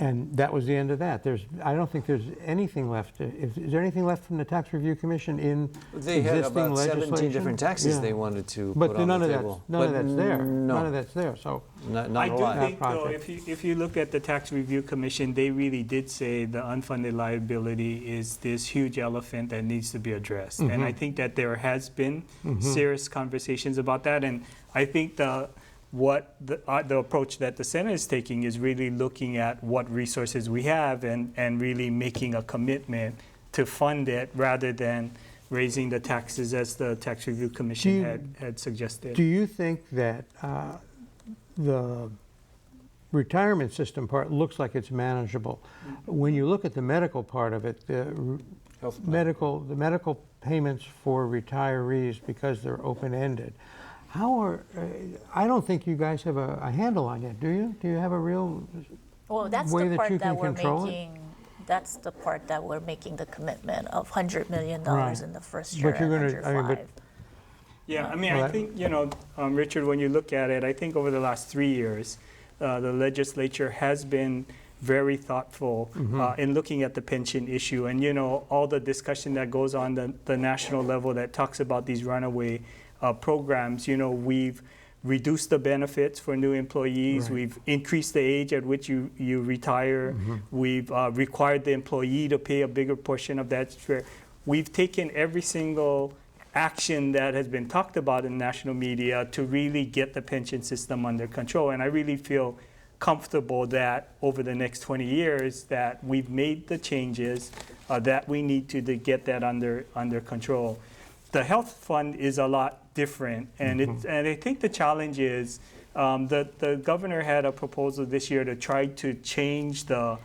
And that was the end of that. I don't think there's anything left. Is there anything left from the Tax Review Commission in They had about 17 different taxes they wanted to put on the table. None of that's there. None of that's there. So not I a do lot. think, though, if you look at the Tax Review Commission, they really did say the unfunded liability is this huge elephant that needs to be addressed. And I think that there has been serious conversations about that. And I think the approach that the Senate is taking is really looking at what resources we have and really making a commitment to fund it rather than raising the taxes as the Tax Review Commission had suggested. Do you think that the retirement system part looks like it's manageable? When you look at the medical part of it, the medical payments for retirees, because they're open-ended, I don't think you guys have a handle on it, do you? Do you have a real that's way the that part you that can we're control making. it? That's the part that we're making the commitment of $100 million Right. in the first year. But you're and going to, 105. Yeah, I mean, Well, I think, you know, Richard, when you look at it, I think over the last 3 years, the legislature has been very thoughtful in looking at the pension issue. And, you know, all the discussion that goes on the national level that talks about these runaway programs, you know, we've reduced the benefits for new employees. Right. We've increased the age at which you retire. We've required the employee to pay a bigger portion of that. We've taken every single action that has been talked about in national media to really get the pension system under control. And I really feel comfortable that over the next 20 years that we've made the changes that we need to get that under control. The health fund is a lot different, and and I think the challenge is the governor had a proposal this year to try to change the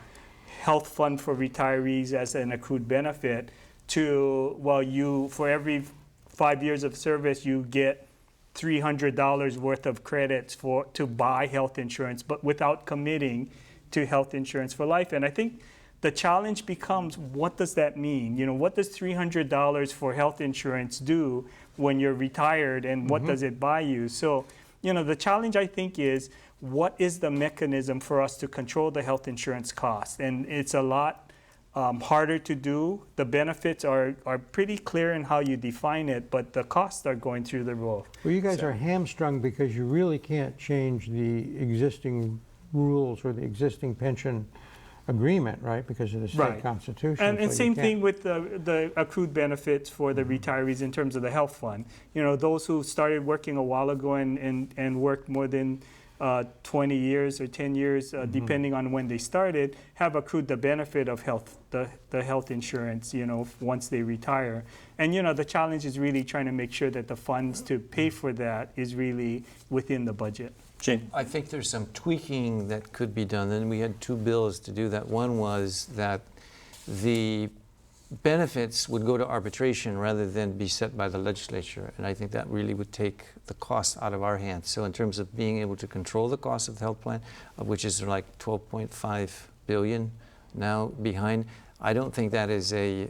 health fund for retirees as an accrued benefit to, well, you, for every 5 years of service, you get $300 worth of credits to buy health insurance, but without committing to health insurance for life. And I think the challenge becomes, what does that mean? You know, what does $300 for health insurance do when you're retired, and what does it buy you? So, you know, the challenge, I think, is what is the mechanism for us to control the health insurance cost? And it's a lot harder to do. The benefits are pretty clear in how you define it, but the costs are going through the roof. Well, you guys are hamstrung because you really can't change the existing rules or the existing pension agreement, right? Because of the state Right. constitution. And so you same can't- thing with the accrued benefits for the retirees in terms of the health fund. You know, those who started working a while ago and worked more than 20 years or 10 years, depending on when they started, have accrued the benefit of the health insurance, you know, once they retire. And, you know, the challenge is really trying to make sure that the funds to pay for that is really within the budget. Gene? I think there's some tweaking that could be done, and we had two bills to do that. One was that the benefits would go to arbitration rather than be set by the legislature, and I think that really would take the cost out of our hands. So in terms of being able to control the cost of the health plan, which is like 12.5 billion now behind, I don't think that is a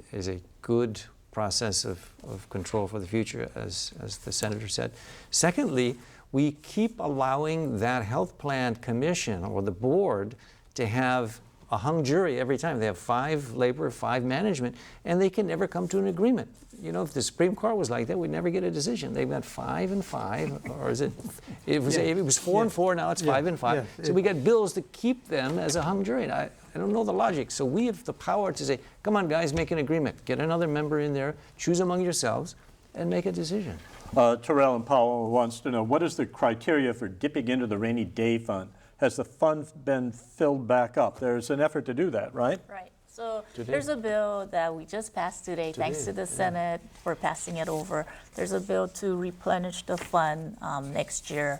good process of control for the future, as the senator said. Secondly, we keep allowing that health plan commission or the board to have a hung jury every time. They have 5 labor, 5 management, and they can never come to an agreement. You know, if the Supreme Court was like that, we'd never get a decision. They've got 5 and 5, or is it? It was 4 and 4. Now it's 5 and 5. yeah. So we got bills to keep them as a hung jury. And I don't know the logic. So we have the power to say, come on, guys, make an agreement. Get another member in there. Choose among yourselves, and make a decision. Terrell and Powell wants to know, what is the criteria for dipping into the rainy day fund? Has the fund been filled back up? There's an effort to do that, right? Right. So Today. there's a bill that we just passed today, thanks to the Senate for passing it over. There's a bill to replenish the fund next year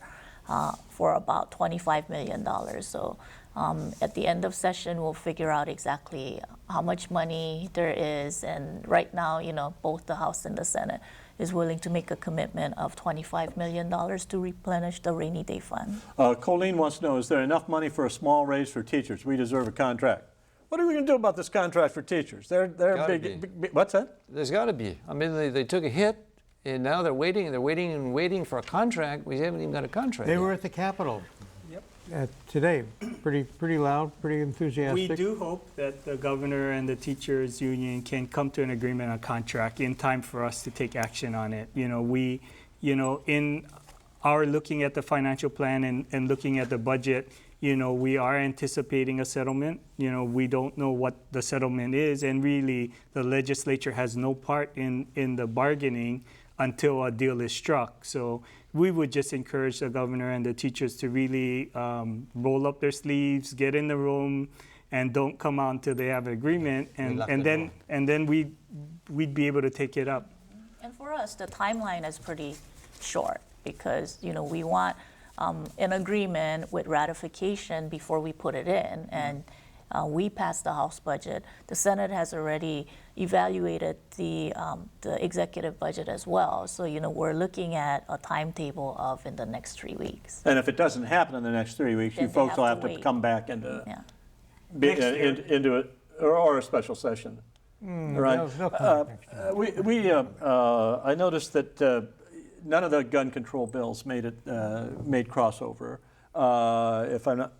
for about $25 million. So at the end of session, we'll figure out exactly how much money there is. And right now, you know, both the House and the Senate is willing to make a commitment of $25 million to replenish the rainy day fund. Colleen wants to know, is there enough money for a small raise for teachers? We deserve a contract. What are we going to do about this contract for teachers? They're Gotta big, what's that? There's got to be. I mean, they took a hit, and now they're waiting, and they're waiting and waiting for a contract. We haven't even got a contract They yet. were at the Capitol today, pretty loud, pretty enthusiastic. We do hope that the governor and the teachers union can come to an agreement on contract in time for us to take action on it. You know, in our looking at the financial plan and looking at the budget, you know, we are anticipating a settlement. You know, we don't know what the settlement is, and really the legislature has no part in the bargaining until a deal is struck. So we would just encourage the governor and the teachers to really roll up their sleeves, get in the room, and don't come out until they have an agreement, and then we'd be able to take it up. And for us, the timeline is pretty short because, you know, we want an agreement with ratification before we put it in. And we passed the House budget. The Senate has already evaluated the executive budget as well. So, you know, we're looking at a timetable of in the next 3 weeks. And if it doesn't happen in the next 3 weeks, Then you they folks have will to have to wait. come back into Yeah. into it, or a special session. Right. they'll come next year. I noticed that none of the gun control bills made crossover. If I'm not,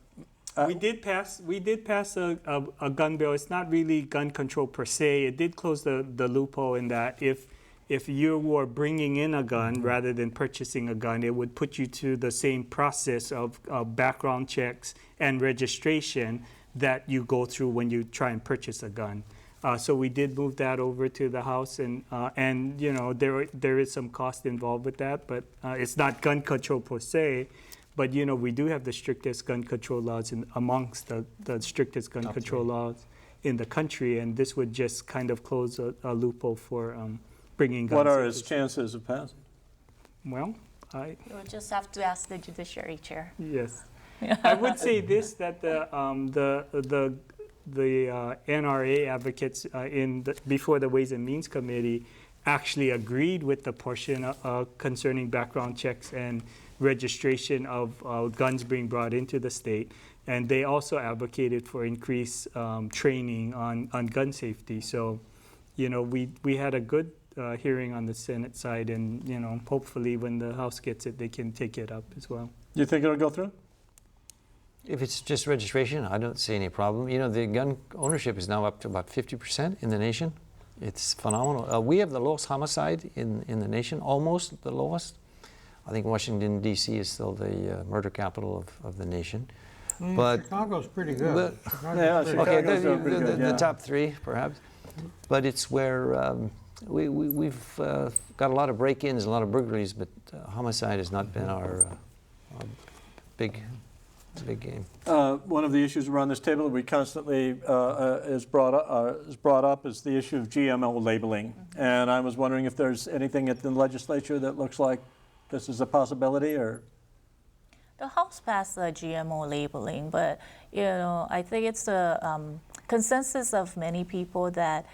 We did pass a gun bill. It's not really gun control per se. It did close the loophole in that if you were bringing in a gun rather than purchasing a gun, it would put you to the same process of background checks and registration that you go through when you try and purchase a gun. So we did move that over to the House, and you know, there is some cost involved with that, but it's not gun control per se. But you know, we do have the strictest gun control laws amongst the strictest gun control laws in the country, and this would just kind of close a loophole for bringing guns. what are into its chances of passing? Well, You would just have to ask the Judiciary Chair. yes, I would say this, that the NRA advocates before the Ways and Means Committee actually agreed with the portion concerning background checks and registration of guns being brought into the state, and they also advocated for increased training on gun safety. So, you know, we had a good hearing on the Senate side, and you know, hopefully when the House gets it, they can take it up as well. You think it'll go through? If it's just registration, I don't see any problem. You know, the gun ownership is now up to about 50% in the nation. It's phenomenal. We have the lowest homicide in the nation, almost the lowest. I think Washington, D.C. is still the murder capital of the nation. But Chicago's pretty good. but- Chicago's pretty Okay, Chicago's doing pretty good, the yeah. top three, perhaps. But it's where we've got a lot of break-ins, a lot of burglaries, but homicide has not been our big game. One of the issues around this table that we constantly is brought up is the issue of GMO labeling. And I was wondering if there's anything at the legislature that looks like this is a possibility, or? The House passed the GMO labeling, but I think it's the consensus of many people that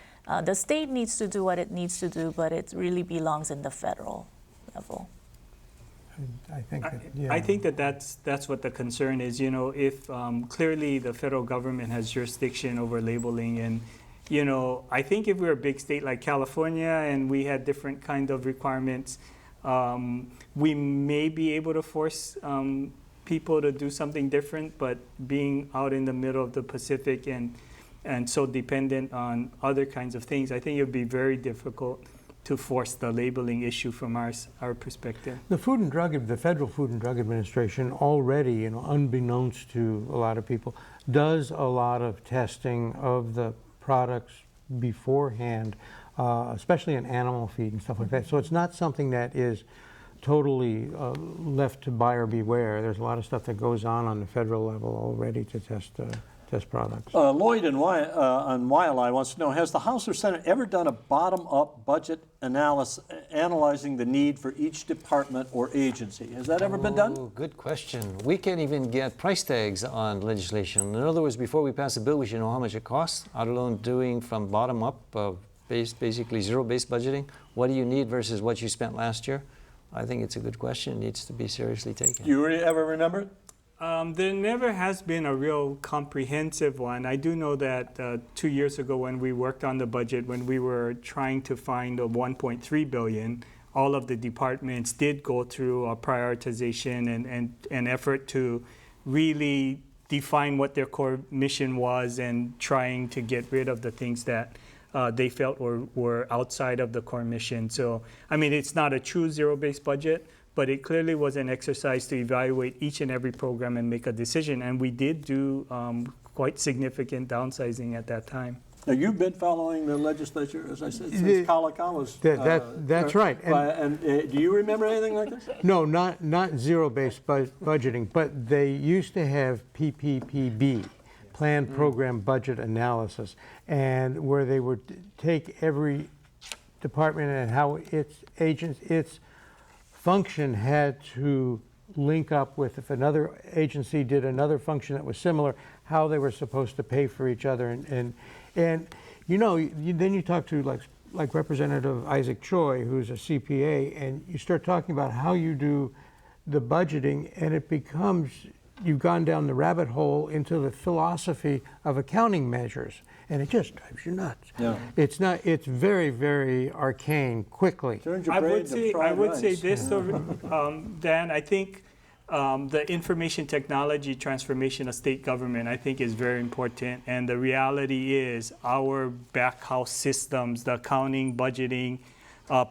the state needs to do what it needs to do, but it really belongs in the federal level. I think that, yeah. I think that's what the concern is. If clearly the federal government has jurisdiction over labeling, and I think if we're a big state like California and we had different kind of requirements, we may be able to force people to do something different. But being out in the middle of the Pacific and so dependent on other kinds of things, I think it would be very difficult to force the labeling issue from our perspective. The Federal Food and Drug Administration already, unbeknownst to a lot of people, does a lot of testing of the products beforehand, especially in animal feed and stuff like that. So it's not something that is totally left to buyer beware. There's a lot of stuff that goes on the federal level already to test products. Lloyd on Waialae wants to know, has the House or Senate ever done a bottom-up budget analysis analyzing the need for each department or agency? Has that ever been done? Good question. We can't even get price tags on legislation. In other words, before we pass a bill, we should know how much it costs, out alone doing from bottom up, basically zero-based budgeting. What do you need versus what you spent last year? I think it's a good question. It needs to be seriously taken. Do you ever remember it? There never has been a real comprehensive one. I do know that 2 years ago when we worked on the budget, when we were trying to find a $1.3 billion, all of the departments did go through a prioritization and an effort to really define what their core mission was and trying to get rid of the things that they felt were outside of the core mission. So, I mean, it's not a true zero-based budget, but it clearly was an exercise to evaluate each and every program and make a decision. And we did do quite significant downsizing at that time. Now, you've been following the legislature, as I said, since Kalakaua was. That's right. And do you remember anything like this? No, not zero-based budgeting, but they used to have PPPB, Planned Program Budget Analysis, and where they would take every department and how its function had to link up with, if another agency did another function that was similar, how they were supposed to pay for each other. And then you talk to like Representative Isaac Choi, who's a CPA, and you start talking about how you do the budgeting, and it becomes, you've gone down the rabbit hole into the philosophy of accounting measures, and it just drives you nuts. Yeah. It's very, very arcane quickly. Turns your I brain would to say fried rice. this, Dan. I think the information technology transformation of state government, I think, is very important. And the reality is our back house systems, the accounting, budgeting,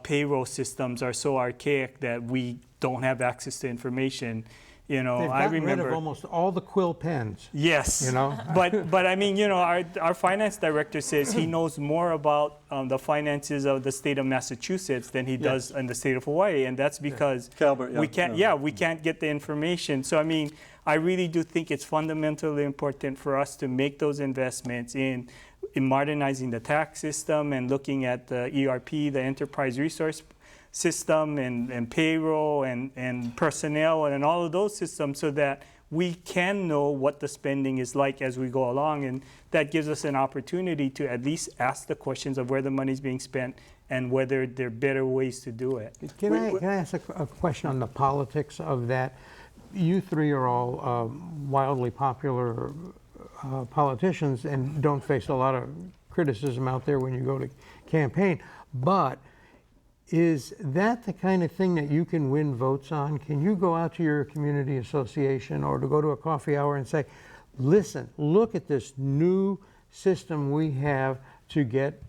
payroll systems are so archaic that we don't have access to information. They've I gotten remember rid of almost all the quill pens. Yes. But I mean, our finance director says he knows more about the finances of the state of Massachusetts than he does in the state of Hawaii, and that's because Calvert, we can't get the information. So I mean, I really do think it's fundamentally important for us to make those investments in modernizing the tax system and looking at the ERP, the enterprise resource system, and payroll and personnel and all of those systems, so that we can know what the spending is like as we go along, and that gives us an opportunity to at least ask the questions of where the money is being spent and whether there are better ways to do it. Can I ask a question on the politics of that? You three are all wildly popular politicians and don't face a lot of criticism out there when you go to campaign, but Is that the kind of thing that you can win votes on? Can you go out to your community association or to go to a coffee hour and say, listen, look at this new system we have to get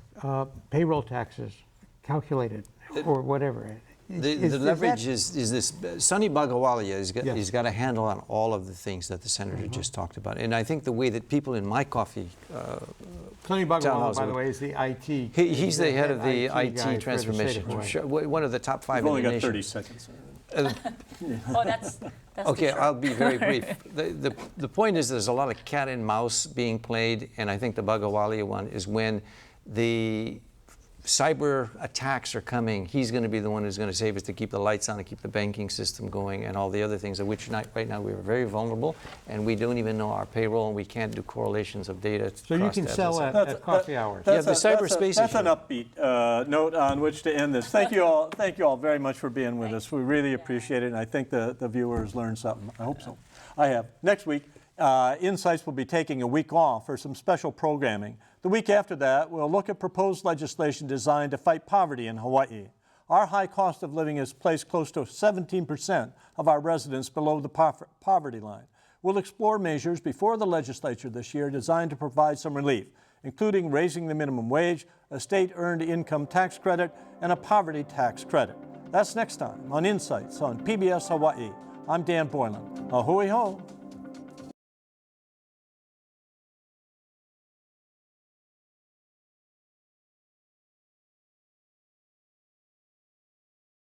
payroll taxes calculated or whatever? The leverage is this. Sonny Bagawalia he's got a handle on all of the things that the senator just talked about. And I think the way that people in my coffee Sonny Bagawalia, by the way, is the IT. He's the head of the guy IT for transformation. the state of Hawaii. One of the top 5 You've in only the got nation. 30 seconds. Oh, that's Okay, too I'll short. be very brief. The point is there's a lot of cat and mouse being played, and I think the Bagawalia one is when the cyber attacks are coming, he's going to be the one who's going to save us to keep the lights on and keep the banking system going and all the other things, of which right now we're very vulnerable, and we don't even know our payroll, and we can't do correlations of data. So you can sell at coffee hours. Yeah, the cyberspace That's an issue. upbeat note on which to end this. Thank you all very much for being with us. We really appreciate it, and I think the viewers learned something. I hope so. I have. Next week, Insights will be taking a week off for some special programming. The week after that, we'll look at proposed legislation designed to fight poverty in Hawaii. Our high cost of living has placed close to 17% of our residents below the poverty line. We'll explore measures before the legislature this year designed to provide some relief, including raising the minimum wage, a state earned income tax credit, and a poverty tax credit. That's next time on Insights on PBS Hawaii. I'm Dan Boylan. Ahui ho.